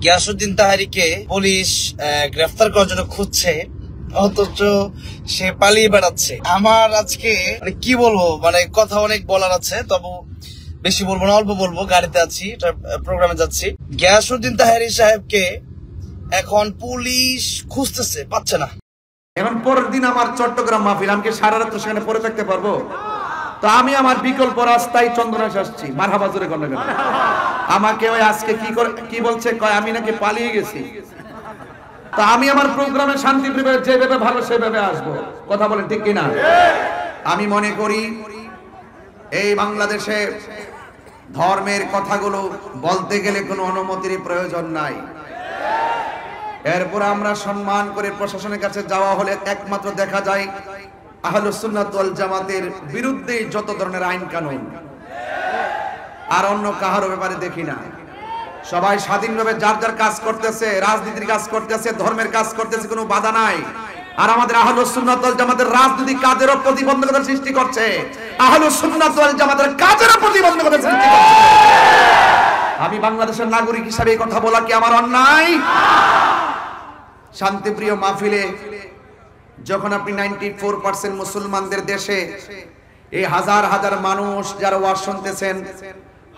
Giasuddin তাহারিকে police গ্রেফতার করার জন্য খুঁজছে, অথচ সে পালিয়ে বেড়াচ্ছে। আমার আজকে কি বলবো, কথা অনেক বলার আছে, তবু বেশি বলবো না, অল্প বলবো। গাড়িতে আছি, প্রোগ্রামে যাচ্ছি। গিয়াসউদ্দিন তাহারি সাহেবকে এখন পুলিশ খুঁজতেছে, পাচ্ছে না। এখন পরের দিন আমার চট্টগ্রাম মাহফিল, আমি কি সারা রাত সেখানে পড়ে থাকতে পারবো? তো আমি আমার বিকল্প রাস্তায় চন্দ্রনাশ আসছি। মারহাবা জোরে করেন না কেন? আমাকে ওই আজকে কি বলছে, কয় আমি নাকি পালিয়ে গেছি। তো আমি আমার প্রোগ্রামে শান্তিপ্রিয় যেভাবে ভালো সেভাবে আসবো। কথা বলেন ঠিক কিনা? আমি মনে করি এই বাংলাদেশে ধর্মের কথাগুলো বলতে গেলে কোনো অনুমতির প্রয়োজন নাই। এরপর আমরা সম্মান করে প্রশাসনের কাছে যাওয়া হলে একমাত্র দেখা যায় আহলুস সুন্নাত ওয়াল জামাতের বিরুদ্ধে যত ধরনের আইন কানুন, আর অন্য কাহার ব্যাপারে দেখি না। সবাই স্বাধীনভাবে যার যার কাজ করতেছে, রাজনীতির কাজ করতেছে, ধর্মের কাজ করতেছে, কোনো বাধা নাই। আর আমাদের আহলুস সুন্নাত ওয়াল জামাতের রাজনৈতিক কাজেরও প্রতিবন্ধকতা সৃষ্টি করছে, আহলুস সুন্নাত ওয়াল জামাতের কাজেরও প্রতিবন্ধকতা সৃষ্টি করছে। আমি বাংলাদেশের নাগরিক হিসাবে এই কথা বলা কি আমার অন্যায়? শান্তিপ্রিয় মাহফিলে যখন আপনি 94% মুসলমানদের দেশে এই হাজার হাজার মানুষ যারা ওয়াজ শুনতেছেন,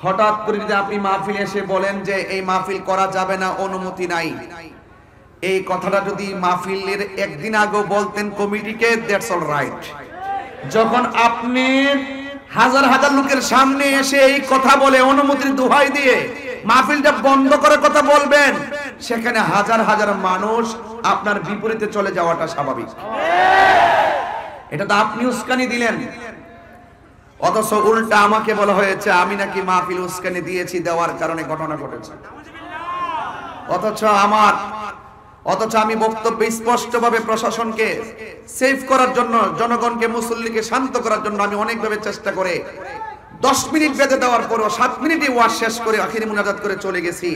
হঠাৎ করে যদি আপনি মাহফিলে এসে বলেন যে এই মাহফিল করা যাবে না, অনুমতি নাই, এই কথাটা যদি মাহফিলের একদিন আগে বলতেন কমিটিকে, দ্যাটস অল রাইট। যখন আপনি হাজার হাজার লোকের সামনে এসে এই কথা বলে অনুমতির দোহাই দিয়ে মাহফিলটা বন্ধ করার কথা বলবেন, সেখানে হাজার হাজার মানুষ আপনার বিপরীতে চলে যাওয়াটা স্বাভাবিক। এটা তো আপনি উস্কানি দিলেন, অথচ উল্টা আমাকে বলা হয়েছে আমি নাকি মাহফিল উস্কানি দিয়েছি, দেওয়ার কারণে ঘটনা ঘটেছে। অথচ আমি বক্তব্য স্পষ্টভাবে প্রশাসনকে সেভ করার জন্য, জনগণকে, মুসল্লিকে শান্ত করার জন্য আমি অনেকভাবে চেষ্টা করে 10 মিনিট বেঁধে দেওয়ার পরও 7 মিনিটে ওয়াজ শেষ করে আখিরি মুনাজাত করে চলে গেছি।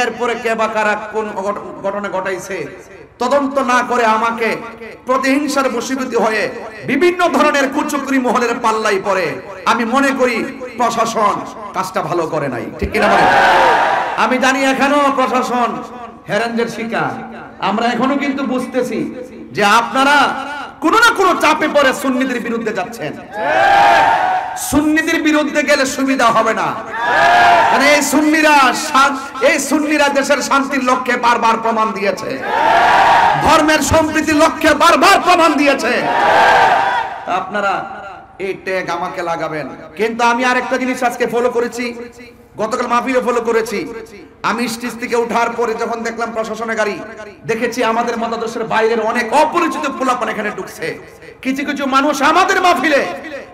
এরপরে কে বা কারা কোন ঘটনা ঘটাইছে তদন্ত না করে আমাকে প্রতিহিংসার বশীভূত হয়ে বিভিন্ন ধরনের কুচক্রী মহলের পাল্লাই পড়ে। আমি মনে করি প্রশাসন কাজটা ভালো করে নাই, ঠিক কিনা বলেন? আমি জানি এখনো প্রশাসন হেরেঞ্জের শিকার। আমরা এখনো কিন্তু বুঝতেছি যে আপনারা কোনো না কোনো চাপে পড়ে সুন্নিদের বিরুদ্ধে যাচ্ছেন। সুন্নিদের বিরুদ্ধে গেলে সুবিধা হবে না, মানে এই সুন্নিরা দেশের শান্তির লক্ষ্যে বারবার প্রমাণ দিয়েছে, ধর্মের সম্প্রীতির লক্ষ্যে বারবার প্রমাণ দিয়েছে। আপনারা এই ট্যাগ আমাকে লাগাবেন। কিন্তু আমি আরেকটা জিনিস আজকে ফলো করেছি, গতকাল মাহফিলে ফলো করেছি। আমি স্টেজ থেকে ওঠার পরে যখন দেখলাম প্রশাসনের গাড়ি, দেখেছি আমাদের মতাদর্শের বাইরের অনেক অপরিচিত পোলাপান এখানে ঢুকছে। কিছু কিছু মানুষ আমাদের মাহফিলে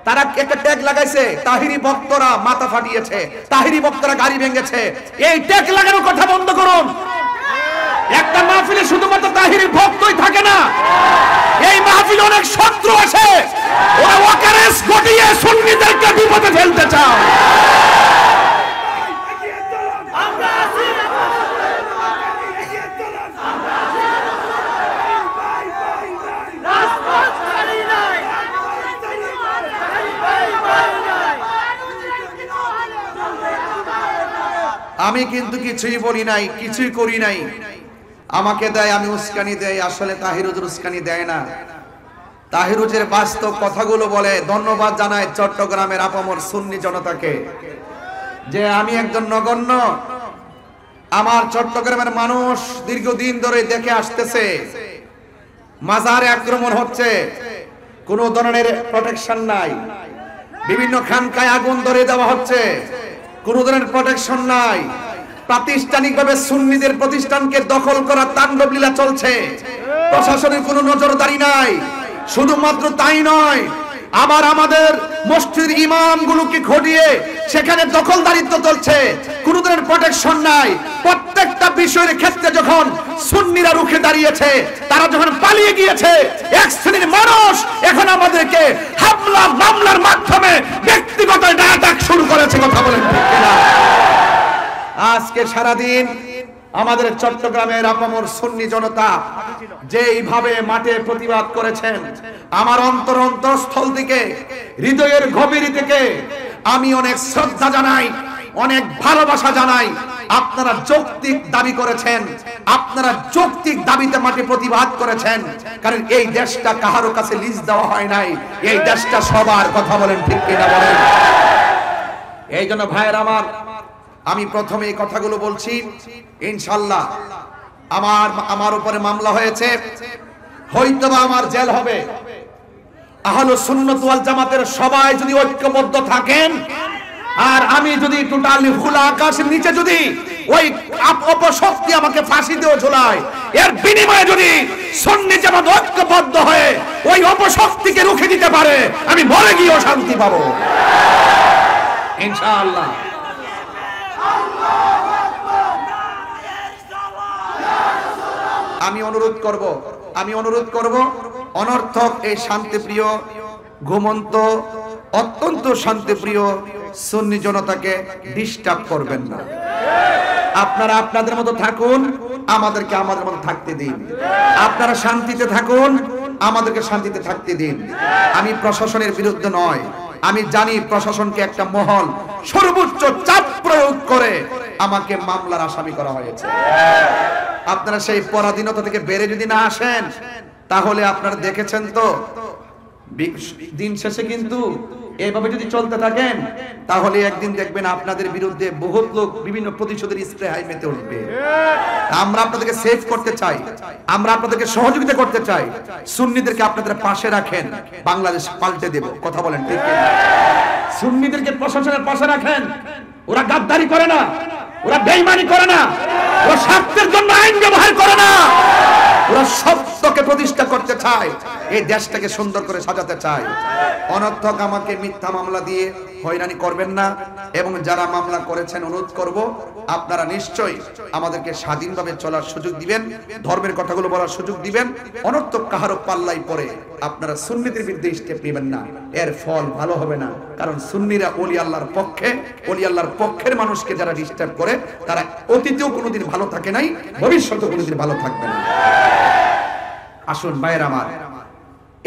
তারা একটা ট্যাগ লাগাইছে, তাহিরি ভক্তরা মাথা ফাটিয়েছে, তাহিরি ভক্তরা গাড়ি ভেঙেছে। এই ট্যাগ লাগানোর কথা বন্ধ করুন। একটা মাহফিলে শুধুমাত্র তাহিরি ভক্তই থাকে না, এই মাহফিলে অনেক শত্রু আছে, ওরা ওয়াকারেস ঘটিয়ে সুন্নিদেরকে বিপদে ফেলতে চায়। আমি কিন্তু কিছুই বলি নাই, কিছুই করি নাই। আমাকে দেয়, আমি উস্কানি দেয়। আসলে তাহিরুজের উস্কানি দেয় না, তাহিরুজের বাস্তব কথাগুলো বলে। ধন্যবাদ জানাই চট্টগ্রামের আপামর সুন্নি জনতাকে যে আমি একজন নগণ্য, আমার চট্টগ্রামের মানুষ দীর্ঘদিন ধরে দেখে আসতেছে মাজারে আক্রমণ হচ্ছে, কোনো ধরনের প্রোটেকশন নাই, বিভিন্ন খানকায় আগুন ধরে দেওয়া হচ্ছে, কোন ধরনের প্রোটেকশন নাই, প্রাতিষ্ঠানিকভাবে সুন্নিদের প্রতিষ্ঠানকে দখল করা তাণ্ডব লীলা চলছে, প্রশাসনের কোনো নজরদারি নাই। শুধুমাত্র তাই নয়, আবার আমাদের মসজিদের ইমামগুলোকে ঘটিয়ে সেখানে দখলদারিত্ব চলছে, কোন ধরনের প্রোটেকশন নাই। প্রত্যেকটা বিষয়ের ক্ষেত্রে যখন সুন্নিরা রুখে দাঁড়িয়েছে, তারা যখন পালিয়ে গিয়েছে, এক শ্রেণীর মানুষ এখন আমাদেরকে হামলা মামলার মাধ্যমে ব্যক্তিগত অ্যাটাক শুরু করেছে। কথা বলেন ঠিক কিনা? আজকে সারাদিন আমাদের চট্টগ্রামের আপামর সুন্নি জনতা যেইভাবে মাঠে প্রতিবাদ করেছেন, আমার অন্তরস্থল থেকে, হৃদয়ের গভীর থেকে আমি অনেক শ্রদ্ধা জানাই, অনেক ভালোবাসা জানাই। আপনারা যৌক্তিক দাবি করেছেন, আপনারা যৌক্তিক দাবিতে মাঠে প্রতিবাদ করেছেন, কারণ এই দেশটা কাহারো কাছে লিজ দেওয়া হয় নাই, এই দেশটা সবার। কথা বলেন ঠিক কিনা বলেন? এই জন্য ভাইয়ের আমি প্রথমে এই কথাগুলো বলছি। ইনশাআল্লাহ আমার উপরে মামলা হয়েছে, হয়তোবা আমার জেল হবে। আহলুস সুন্নাত ওয়াল জামাতের সবাই যদি ঐক্যবদ্ধ থাকেন, আর আমি যদি টোটালি খোলা আকাশের নিচে যদি ওই অপশক্তি আমাকে ফাঁসি দিয়ে ঝোলায়, এর বিনিময়ে যদি সুন্নি জামাত ঐক্যবদ্ধ হয়ে ওই অপশক্তিকে রুখে দিতে পারে, আমি মরে গিয়েও শান্তি পাবো ইনশাআল্লাহ। আমি অনুরোধ করব অনর্থক এই শান্তিপ্রিয়, ঘুমন্ত, অত্যন্ত শান্তিপ্রিয় সুন্নি জনতাকে ডিস্টার্ব করবেন না। আপনারা আপনাদের মতো থাকুন, আমাদেরকে আমাদের মতো থাকতে দিন। আপনারা শান্তিতে থাকুন, আমাদেরকে শান্তিতে থাকতে দিন। আমি প্রশাসনের বিরুদ্ধে নয়, আমি জানি প্রশাসনকে একটা মহল সর্বোচ্চ চাপ প্রয়োগ করে আমাকে মামলার আসামি করা হয়েছে। আপনারা সেই পরাধীনতা থেকে বেরে যদি না আসেন, তাহলে আপনারা দেখেছেন তো দিন শেষে কিন্তু এইভাবে যদি চলতে থাকেন, তাহলে একদিন দেখবেন আপনাদের বিরুদ্ধে বহুত লোক বিভিন্ন প্রতিশোধের স্প্রে হাই মেতে উঠবে। আমরা আপনাদেরকে সেভ করতে চাই, আমরা আপনাদেরকে সহযোগিতা করতে চাই। সুন্নিদেরকে আপনাদের পাশে রাখেন, বাংলাদেশ পাল্টে দেব। কথা বলেন ঠিক কিনা? সুন্নিদেরকে প্রশাসনের পাশে রাখেন। ওরা গাদ্দারি করে না, ওরা বেঈমানি করে না, ওরা স্বার্থের জন্য আইন ব্যবহার করে না, ওরা সত্যকে প্রতিষ্ঠা করতে চায়, এই দেশটাকে সুন্দর করে সাজাতে চায়। অনর্থক আমাকে মিথ্যা মামলা দিয়ে হয়রানি করবেন না, এবং যারা মামলা করেছেন অনুরোধ করব আপনারা নিশ্চয়ই আমাদেরকে স্বাধীনভাবে চলার সুযোগ দিবেন, ধর্মের কথাগুলো বলার সুযোগ দিবেন। অনর্থক কাহারও পাল্লাই পড়ে আপনারা সুন্নিদের বিরুদ্ধে স্টেপ নেবেন না, এর ফল ভালো হবে না। কারণ সুন্নিরা ওলি আল্লাহর পক্ষে, ওলি আল্লাহর পক্ষের মানুষকে যারা ডিস্টার্ব করে, তারা অতীতেও কোনোদিন ভালো থাকে নাই, ভবিষ্যতেও কোনোদিন ভালো থাকবে না। আসুন ভাইয়ের আমার,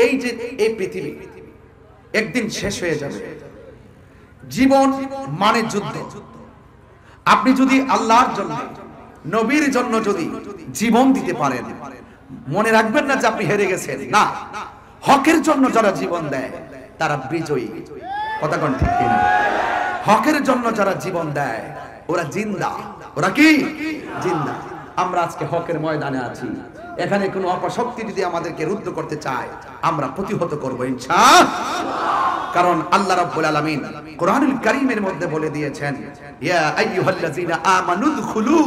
এই যে এই পৃথিবী একদিন শেষ হয়ে যাবে। জীবন মানে যুদ্ধ। আপনি যদি আল্লাহর জন্য, নবীর জন্য যদি জীবন দিতে পারেন, মনে রাখবেন না যে আপনি হেরে গেছেন। না, হকের জন্য যারা জীবন দেয় তারা বিজয়ী। কথা কোন ঠিক কিনা? হকের জন্য যারা জীবন দেয় ওরা জিন্দা। ওরা কি জিন্দা? আমরা আজকে হকের ময়দানে আছি। এখানে কোনো অপশক্তি যদি আমাদেরকে রুদ্ধ করতে চায়, আমরা প্রতিহত করব ইনশাআল্লাহ। কারণ আল্লাহ রাব্বুল আলামিন কোরআনুল কারীমের মধ্যে বলে দিয়েছেন, ইয়া আইয়ুহাল্লাযীনা আমানু দুখুলু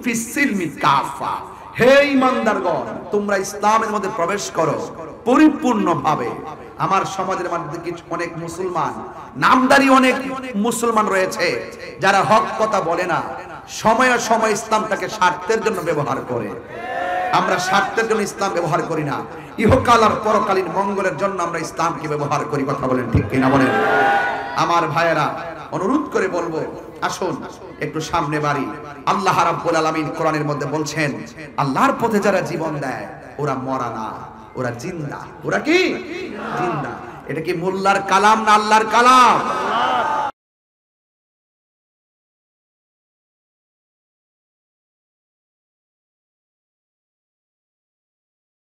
ফিস সিলমি কাফা। হে ঈমানদারগণ, তোমরা ইসলামের মধ্যে প্রবেশ করো পরিপূর্ণভাবে। আমার সমাজের মধ্যে কিছু অনেক মুসলমান, নামদারি অনেক মুসলমান রয়েছে যারা হক কথা বলে না, সময়ে সময়ে ইসলামটাকে স্বার্থের জন্য ব্যবহার করে। আমরা স্বার্থের জন্য ইসলাম ব্যবহার করি না, ইহকাল আর পরকালীন মঙ্গলের জন্য আমরা ইসলামকে ব্যবহার করি। কথা বলেন ঠিক কিনা বলেন? আমার ভাইয়েরা, অনুরোধ করে বলবো, আসুন একটু সামনে বাড়ি। আল্লাহ রাব্বুল আলামিন কোরআনের মধ্যে বলছেন, আল্লাহর পথে যারা জীবন দেয় ওরা মরা না, ওরা জিন্দা। ওরা কি জিন্দা? এটা কি মোল্লার কালাম না আল্লাহর কালাম?